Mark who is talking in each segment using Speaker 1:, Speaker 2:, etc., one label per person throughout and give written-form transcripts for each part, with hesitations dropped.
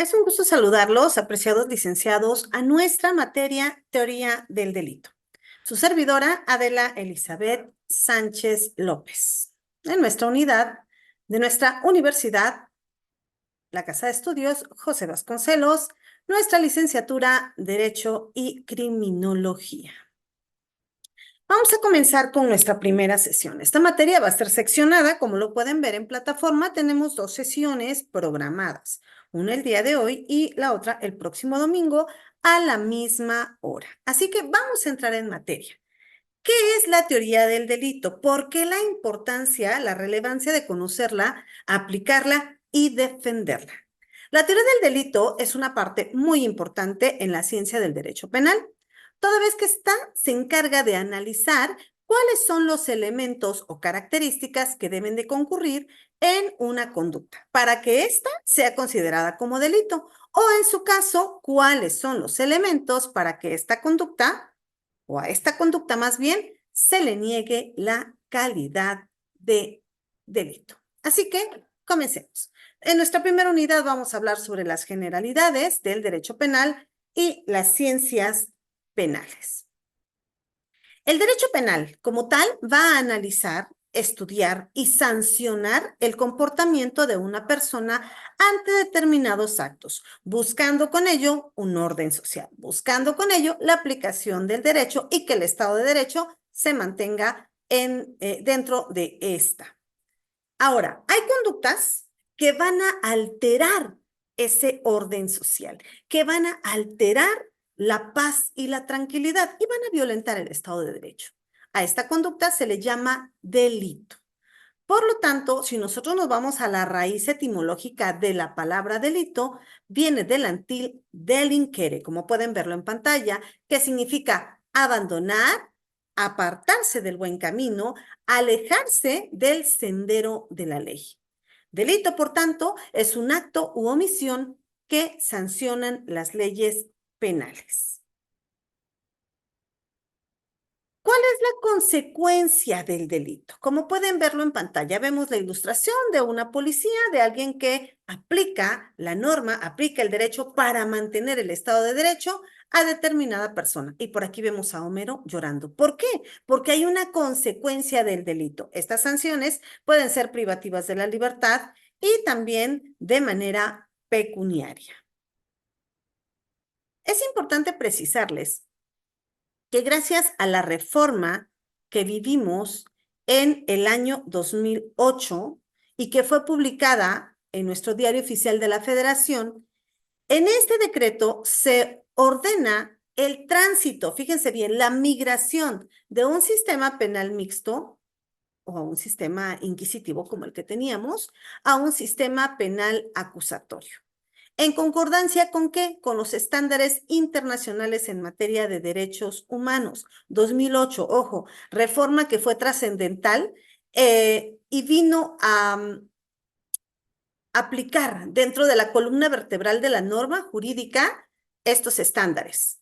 Speaker 1: Es un gusto saludarlos, apreciados licenciados, a nuestra materia Teoría del Delito. Su servidora, Adela Elizabeth Sánchez López, en nuestra unidad de nuestra universidad, la Casa de Estudios José Vasconcelos, nuestra licenciatura Derecho y Criminología. Vamos a comenzar con nuestra primera sesión. Esta materia va a ser seccionada, como lo pueden ver en plataforma, tenemos 2 sesiones programadas, una el día de hoy y la otra el próximo domingo a la misma hora. Así que vamos a entrar en materia. ¿Qué es la teoría del delito? ¿Por qué la importancia, la relevancia de conocerla, aplicarla y defenderla? La teoría del delito es una parte muy importante en la ciencia del derecho penal, toda vez que esta se encarga de analizar cuáles son los elementos o características que deben de concurrir en una conducta para que ésta sea considerada como delito, o en su caso, cuáles son los elementos para que esta conducta, o a esta conducta más bien, se le niegue la calidad de delito. Así que comencemos. En nuestra primera unidad vamos a hablar sobre las generalidades del derecho penal y las ciencias penales. El derecho penal, como tal, va a analizar, estudiar y sancionar el comportamiento de una persona ante determinados actos, buscando con ello un orden social, buscando con ello la aplicación del derecho y que el Estado de Derecho se mantenga dentro de esta. Ahora, hay conductas que van a alterar ese orden social, que van a alterar la paz y la tranquilidad y van a violentar el Estado de Derecho. A esta conducta se le llama delito. Por lo tanto, si nosotros nos vamos a la raíz etimológica de la palabra delito, viene del latín delinquere, como pueden verlo en pantalla, que significa abandonar, apartarse del buen camino, alejarse del sendero de la ley. Delito, por tanto, es un acto u omisión que sancionan las leyes penales. ¿Cuál es la consecuencia del delito? Como pueden verlo en pantalla, vemos la ilustración de una policía, de alguien que aplica la norma, aplica el derecho para mantener el Estado de Derecho a determinada persona. Y por aquí vemos a Homero llorando. ¿Por qué? Porque hay una consecuencia del delito. Estas sanciones pueden ser privativas de la libertad y también de manera pecuniaria. Es importante precisarles que gracias a la reforma que vivimos en el año 2008 y que fue publicada en nuestro Diario Oficial de la Federación, en este decreto se ordena el tránsito, fíjense bien, la migración de un sistema penal mixto o a un sistema inquisitivo como el que teníamos, a un sistema penal acusatorio. ¿En concordancia con qué? Con los estándares internacionales en materia de derechos humanos. 2008, ojo, reforma que fue trascendental y vino a aplicar dentro de la columna vertebral de la norma jurídica estos estándares.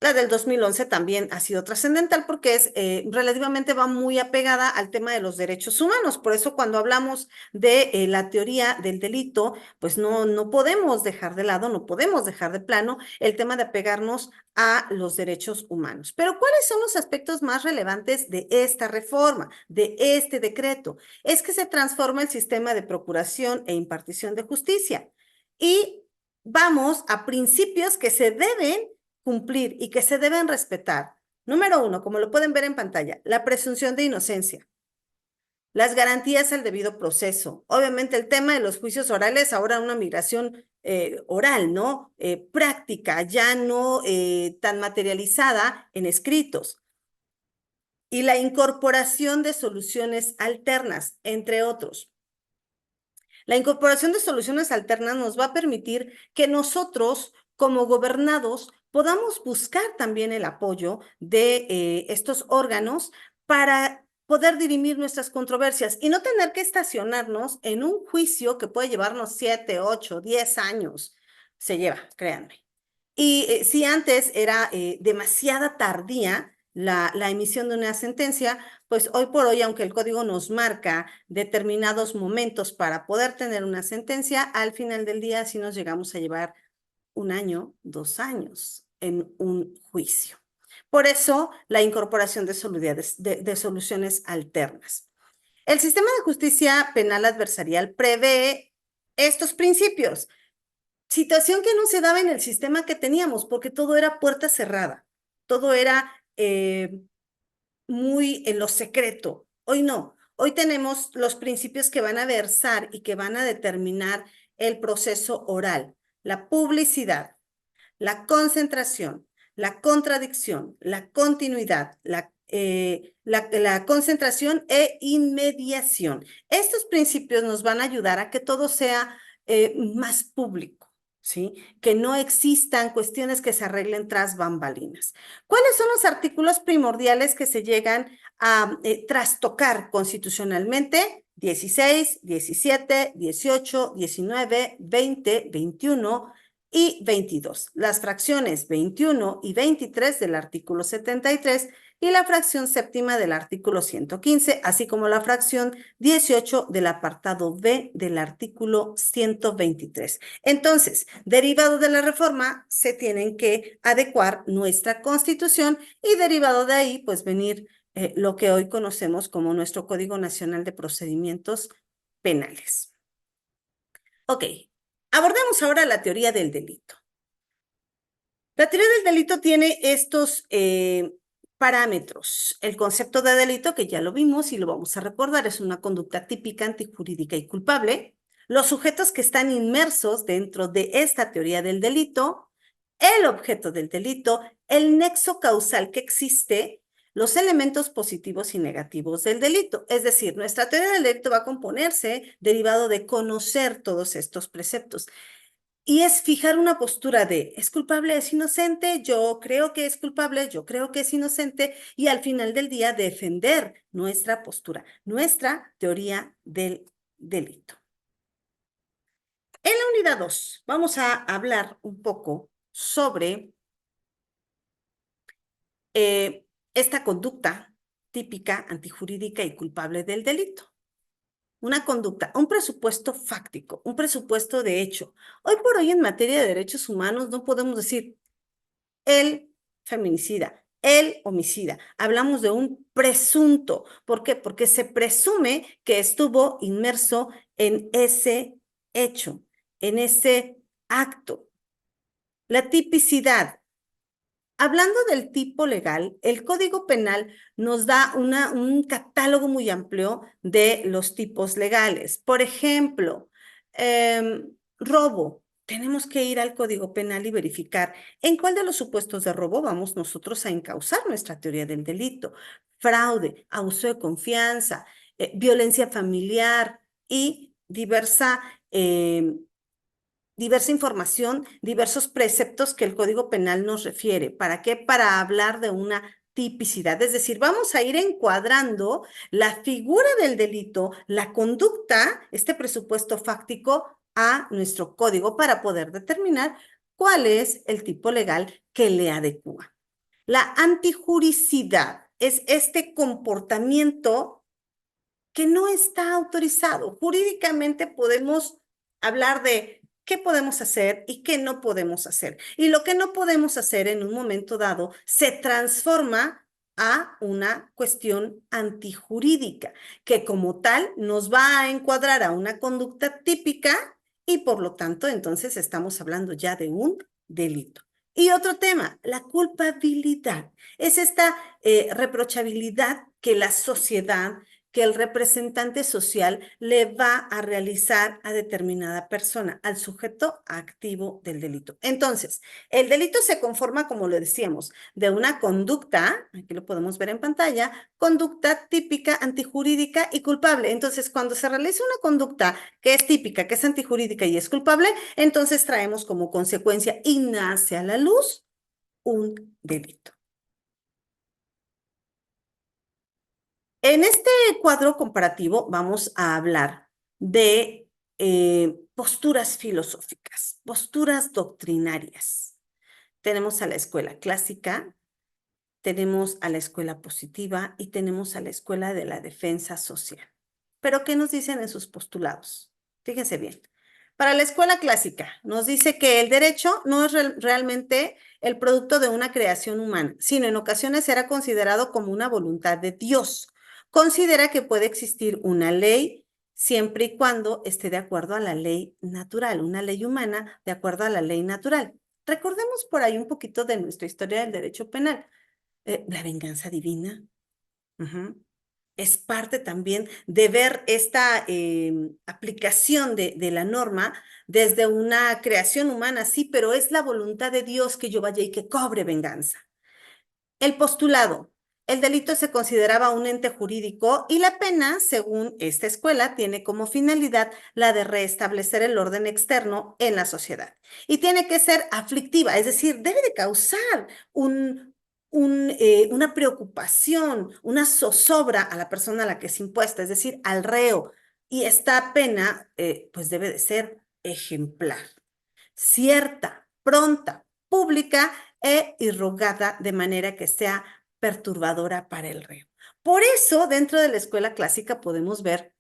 Speaker 1: La del 2011 también ha sido trascendental porque relativamente va muy apegada al tema de los derechos humanos. Por eso cuando hablamos de la teoría del delito, pues no podemos dejar de lado, no podemos dejar de plano el tema de apegarnos a los derechos humanos. Pero ¿cuáles son los aspectos más relevantes de esta reforma, de este decreto? Es que se transforma el sistema de procuración e impartición de justicia y vamos a principios que se deben cumplir y que se deben respetar. Número 1, como lo pueden ver en pantalla, la presunción de inocencia. Las garantías al debido proceso. Obviamente el tema de los juicios orales, ahora una migración oral, ¿no? Práctica, ya no tan materializada en escritos. Y la incorporación de soluciones alternas, entre otros. La incorporación de soluciones alternas nos va a permitir que nosotros, como gobernados, podamos buscar también el apoyo de estos órganos para poder dirimir nuestras controversias y no tener que estacionarnos en un juicio que puede llevarnos 7, 8, 10 años. Se lleva, créanme. Y si antes era demasiada tardía la emisión de una sentencia, pues hoy por hoy, aunque el código nos marca determinados momentos para poder tener una sentencia, al final del día sí nos llegamos a llevar 1 año, 2 años en un juicio. Por eso, la incorporación de soluciones alternas. El sistema de justicia penal adversarial prevé estos principios. Situación que no se daba en el sistema que teníamos, porque todo era puerta cerrada, todo era muy en lo secreto. Hoy no. Hoy tenemos los principios que van a versar y que van a determinar el proceso oral, la publicidad, la concentración, la contradicción, la continuidad, la concentración e inmediación. Estos principios nos van a ayudar a que todo sea más público, ¿sí? Que no existan cuestiones que se arreglen tras bambalinas. ¿Cuáles son los artículos primordiales que se llegan a trastocar constitucionalmente? 16, 17, 18, 19, 20, 21 y 22, las fracciones 21 y 23 del artículo 73 y la fracción séptima del artículo 115, así como la fracción 18 del apartado B del artículo 123. Entonces, derivado de la reforma, se tienen que adecuar nuestra Constitución y derivado de ahí, pues venir lo que hoy conocemos como nuestro Código Nacional de Procedimientos Penales. Ok, abordemos ahora la teoría del delito. La teoría del delito tiene estos parámetros. El concepto de delito, que ya lo vimos y lo vamos a recordar, es una conducta típica, antijurídica y culpable. Los sujetos que están inmersos dentro de esta teoría del delito, el objeto del delito, el nexo causal que existe, los elementos positivos y negativos del delito. Es decir, nuestra teoría del delito va a componerse derivado de conocer todos estos preceptos. Y es fijar una postura de, ¿es culpable, es inocente? Yo creo que es culpable, yo creo que es inocente, y al final del día defender nuestra postura, nuestra teoría del delito. En la unidad 2 vamos a hablar un poco sobre esta conducta típica, antijurídica y culpable del delito. Una conducta, un presupuesto fáctico, un presupuesto de hecho. Hoy por hoy en materia de derechos humanos no podemos decir el feminicida, el homicida. Hablamos de un presunto. ¿Por qué? Porque se presume que estuvo inmerso en ese hecho, en ese acto. La tipicidad. Hablando del tipo legal, el Código Penal nos da un catálogo muy amplio de los tipos legales. Por ejemplo, robo. Tenemos que ir al Código Penal y verificar en cuál de los supuestos de robo vamos nosotros a encauzar nuestra teoría del delito. Fraude, abuso de confianza, violencia familiar y diversa información, diversos preceptos que el Código Penal nos refiere. ¿Para qué? Para hablar de una tipicidad. Es decir, vamos a ir encuadrando la figura del delito, la conducta, este presupuesto fáctico a nuestro código para poder determinar cuál es el tipo legal que le adecua. La antijuricidad es este comportamiento que no está autorizado. Jurídicamente podemos hablar de qué podemos hacer y qué no podemos hacer. Y lo que no podemos hacer en un momento dado se transforma a una cuestión antijurídica, que como tal nos va a encuadrar a una conducta típica y por lo tanto entonces estamos hablando ya de un delito. Y otro tema, la culpabilidad. Es esta reprochabilidad que la sociedad, que el representante social le va a realizar a determinada persona, al sujeto activo del delito. Entonces, el delito se conforma, como lo decíamos, de una conducta, aquí lo podemos ver en pantalla, conducta típica, antijurídica y culpable. Entonces, cuando se realiza una conducta que es típica, que es antijurídica y es culpable, entonces traemos como consecuencia y nace a la luz un delito. En este cuadro comparativo vamos a hablar de posturas filosóficas, posturas doctrinarias. Tenemos a la escuela clásica, tenemos a la escuela positiva y tenemos a la escuela de la defensa social. Pero, ¿qué nos dicen en sus postulados? Fíjense bien. Para la escuela clásica, nos dice que el derecho no es realmente el producto de una creación humana, sino en ocasiones era considerado como una voluntad de Dios. Considera que puede existir una ley siempre y cuando esté de acuerdo a la ley natural, una ley humana de acuerdo a la ley natural. Recordemos por ahí un poquito de nuestra historia del derecho penal. La venganza divina. Ujú. Es parte también de ver esta aplicación de la norma desde una creación humana, sí, pero es la voluntad de Dios que yo vaya y que cobre venganza. El postulado. El delito se consideraba un ente jurídico y la pena, según esta escuela, tiene como finalidad la de restablecer el orden externo en la sociedad. Y tiene que ser aflictiva, es decir, debe de causar una preocupación, una zozobra a la persona a la que es impuesta, es decir, al reo. Y esta pena, pues debe de ser ejemplar, cierta, pronta, pública e irrogada de manera que sea perturbadora para el reo. Por eso, dentro de la escuela clásica podemos ver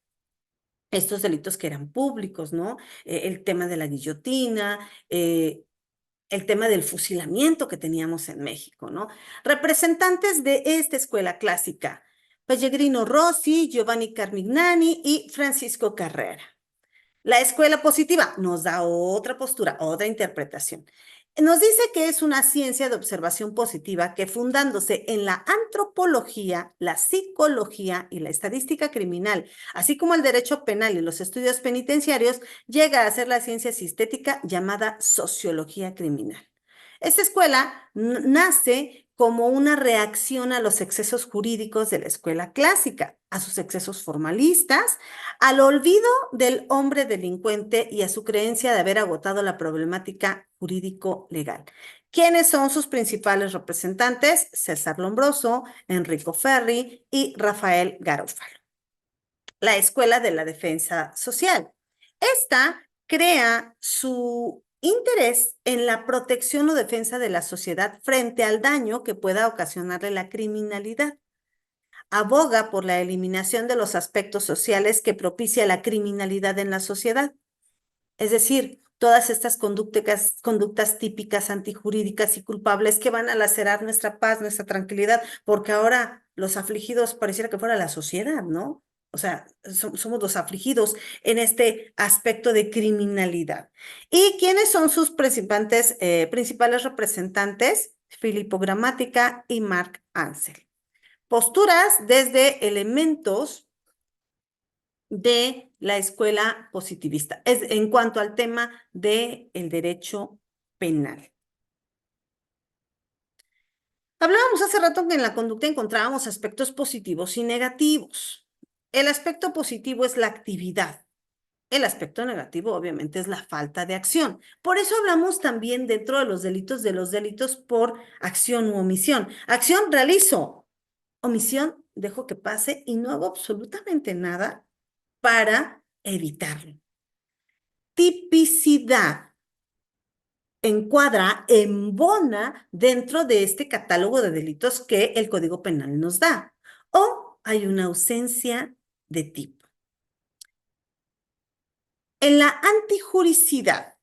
Speaker 1: estos delitos que eran públicos, ¿no? El tema de la guillotina, el tema del fusilamiento que teníamos en México, ¿no? Representantes de esta escuela clásica, Pellegrino Rossi, Giovanni Carmignani y Francisco Carrera. La escuela positiva nos da otra postura, otra interpretación. Nos dice que es una ciencia de observación positiva que fundándose en la antropología, la psicología y la estadística criminal, así como el derecho penal y los estudios penitenciarios, llega a ser la ciencia sistética llamada sociología criminal. Esta escuela nace como una reacción a los excesos jurídicos de la escuela clásica, a sus excesos formalistas, al olvido del hombre delincuente y a su creencia de haber agotado la problemática jurídico-legal. ¿Quiénes son sus principales representantes? César Lombroso, Enrico Ferri y Rafael Garofalo. La Escuela de la Defensa Social. Esta crea su interés en la protección o defensa de la sociedad frente al daño que pueda ocasionarle la criminalidad. Aboga por la eliminación de los aspectos sociales que propicia la criminalidad en la sociedad. Es decir, todas estas conductas típicas antijurídicas y culpables que van a lacerar nuestra paz, nuestra tranquilidad, porque ahora los afligidos pareciera que fuera la sociedad, ¿no? O sea, somos los afligidos en este aspecto de criminalidad. ¿Y quiénes son sus principales representantes? Filippo Gramática y Mark Ansel. Posturas desde elementos de la escuela positivista, es en cuanto al tema del derecho penal. Hablábamos hace rato que en la conducta encontrábamos aspectos positivos y negativos. El aspecto positivo es la actividad. El aspecto negativo, obviamente, es la falta de acción. Por eso hablamos también dentro de los delitos por acción u omisión. Acción realizo, omisión dejo que pase y no hago absolutamente nada para evitarlo. Tipicidad encuadra, embona dentro de este catálogo de delitos que el Código Penal nos da. O hay una ausencia de tipo. En la antijuricidad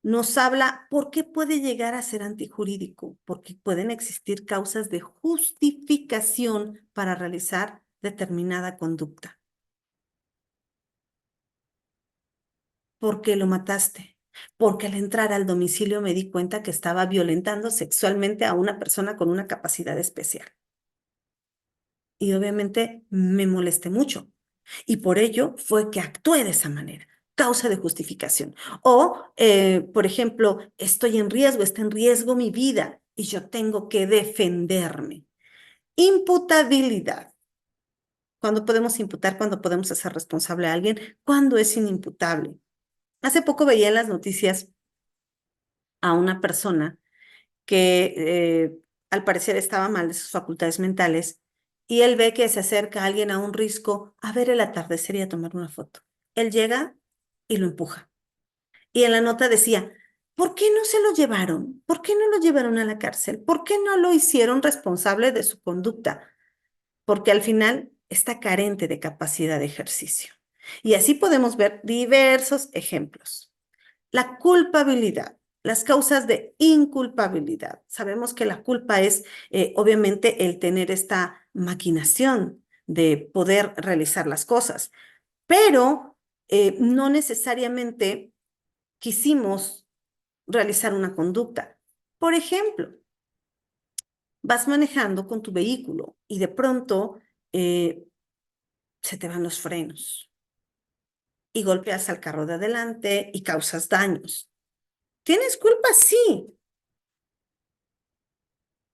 Speaker 1: nos habla por qué puede llegar a ser antijurídico, porque pueden existir causas de justificación para realizar determinada conducta. ¿Por qué lo mataste? Porque al entrar al domicilio me di cuenta que estaba violentando sexualmente a una persona con una capacidad especial. Y obviamente me molesté mucho. Y por ello fue que actué de esa manera. Causa de justificación. O, por ejemplo, estoy en riesgo, está en riesgo mi vida y yo tengo que defenderme. Imputabilidad. ¿Cuándo podemos imputar? ¿Cuándo podemos hacer responsable a alguien? ¿Cuándo es inimputable? Hace poco veía en las noticias a una persona que al parecer estaba mal de sus facultades mentales y él ve que se acerca a alguien a un risco a ver el atardecer y a tomar una foto. Él llega y lo empuja. Y en la nota decía, ¿Por qué no se lo llevaron? ¿Por qué no lo llevaron a la cárcel? ¿Por qué no lo hicieron responsable de su conducta? Porque al final está carente de capacidad de ejercicio. Y así podemos ver diversos ejemplos. La culpabilidad, las causas de inculpabilidad. Sabemos que la culpa es obviamente el tener esta maquinación de poder realizar las cosas, pero no necesariamente quisimos realizar una conducta. Por ejemplo, vas manejando con tu vehículo y de pronto eh, se te van los frenos y golpeas al carro de adelante y causas daños. ¿Tienes culpa? Sí.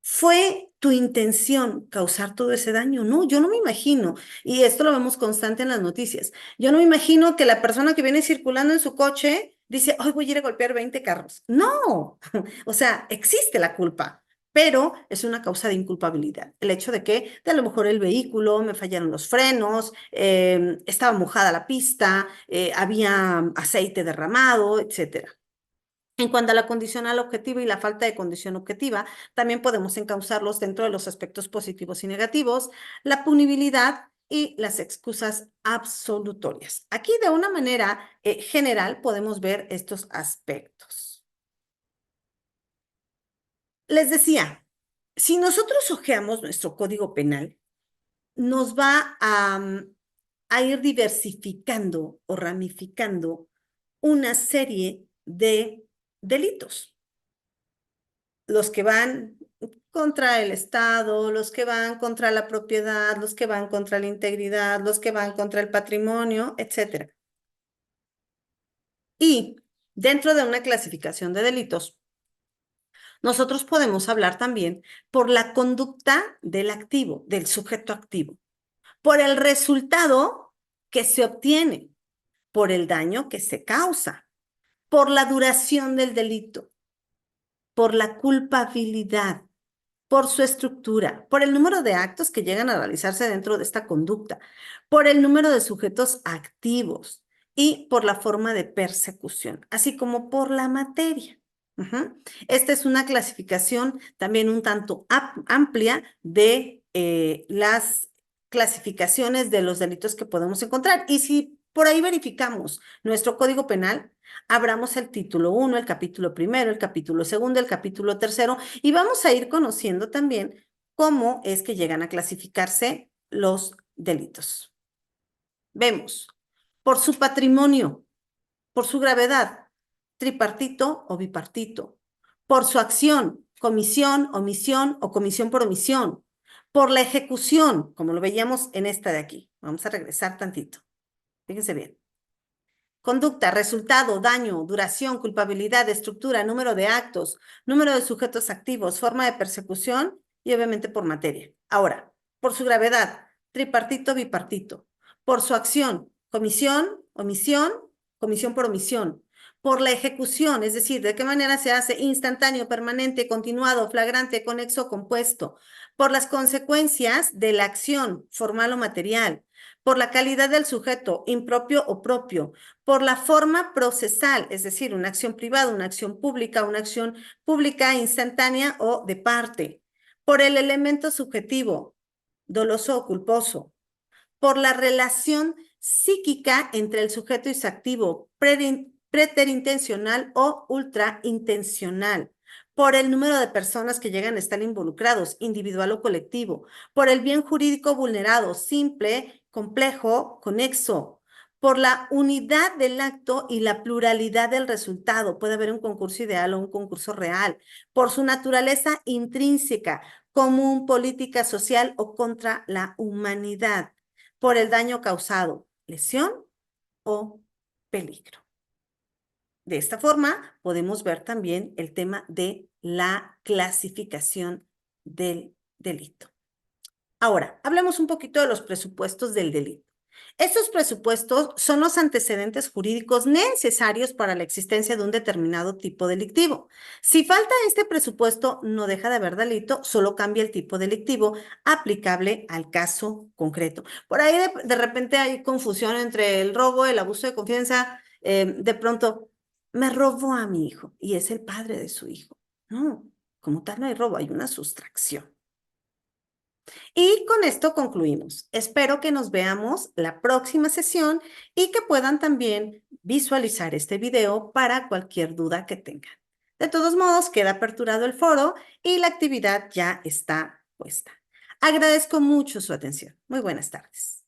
Speaker 1: ¿Fue tu intención causar todo ese daño? No, yo no me imagino. Y esto lo vemos constante en las noticias. Yo no me imagino que la persona que viene circulando en su coche dice, hoy voy a ir a golpear 20 carros. No, o sea, existe la culpa, pero es una causa de inculpabilidad. El hecho de a lo mejor el vehículo, me fallaron los frenos, estaba mojada la pista, había aceite derramado, etcétera. En cuanto a la condicional objetiva y la falta de condición objetiva, también podemos encauzarlos dentro de los aspectos positivos y negativos, la punibilidad y las excusas absolutorias. Aquí de una manera general podemos ver estos aspectos. Les decía, si nosotros hojeamos nuestro código penal, nos va a ir diversificando o ramificando una serie de delitos. Los que van contra el Estado, los que van contra la propiedad, los que van contra la integridad, los que van contra el patrimonio, etcétera. Y dentro de una clasificación de delitos, nosotros podemos hablar también por la conducta del activo, del sujeto activo, por el resultado que se obtiene, por el daño que se causa, por la duración del delito, por la culpabilidad, por su estructura, por el número de actos que llegan a realizarse dentro de esta conducta, por el número de sujetos activos y por la forma de persecución, así como por la materia. Esta es una clasificación también un tanto amplia de las clasificaciones de los delitos que podemos encontrar. Y si por ahí verificamos nuestro Código Penal, abramos el título 1, el capítulo primero, el capítulo segundo, el capítulo tercero, y vamos a ir conociendo también cómo es que llegan a clasificarse los delitos. Vemos, por su patrimonio, por su gravedad, tripartito o bipartito, por su acción, comisión, omisión o comisión por omisión, por la ejecución, como lo veíamos en esta de aquí. Vamos a regresar tantito. Fíjense bien. Conducta, resultado, daño, duración, culpabilidad, estructura, número de actos, número de sujetos activos, forma de persecución y obviamente por materia. Ahora, por su gravedad, tripartito, bipartito. Por su acción, comisión, omisión, comisión por omisión. Por la ejecución, es decir, de qué manera se hace instantáneo, permanente, continuado, flagrante, conexo, compuesto. Por las consecuencias de la acción, formal o material. Por la calidad del sujeto, impropio o propio, por la forma procesal, es decir, una acción privada, una acción pública instantánea o de parte, por el elemento subjetivo, doloso o culposo, por la relación psíquica entre el sujeto y su activo, preterintencional o ultraintencional, por el número de personas que llegan a estar involucrados, individual o colectivo, por el bien jurídico vulnerado, simple, complejo, conexo, por la unidad del acto y la pluralidad del resultado. Puede haber un concurso ideal o un concurso real, por su naturaleza intrínseca, común, política, social o contra la humanidad, por el daño causado, lesión o peligro. De esta forma, podemos ver también el tema de la clasificación del delito. Ahora, hablemos un poquito de los presupuestos del delito. Estos presupuestos son los antecedentes jurídicos necesarios para la existencia de un determinado tipo delictivo. Si falta este presupuesto, no deja de haber delito, solo cambia el tipo delictivo aplicable al caso concreto. Por ahí de repente hay confusión entre el robo, el abuso de confianza, de pronto me robó a mi hijo y es el padre de su hijo. No, como tal no hay robo, hay una sustracción. Y con esto concluimos. Espero que nos veamos la próxima sesión y que puedan también visualizar este video para cualquier duda que tengan. De todos modos, queda aperturado el foro y la actividad ya está puesta. Agradezco mucho su atención. Muy buenas tardes.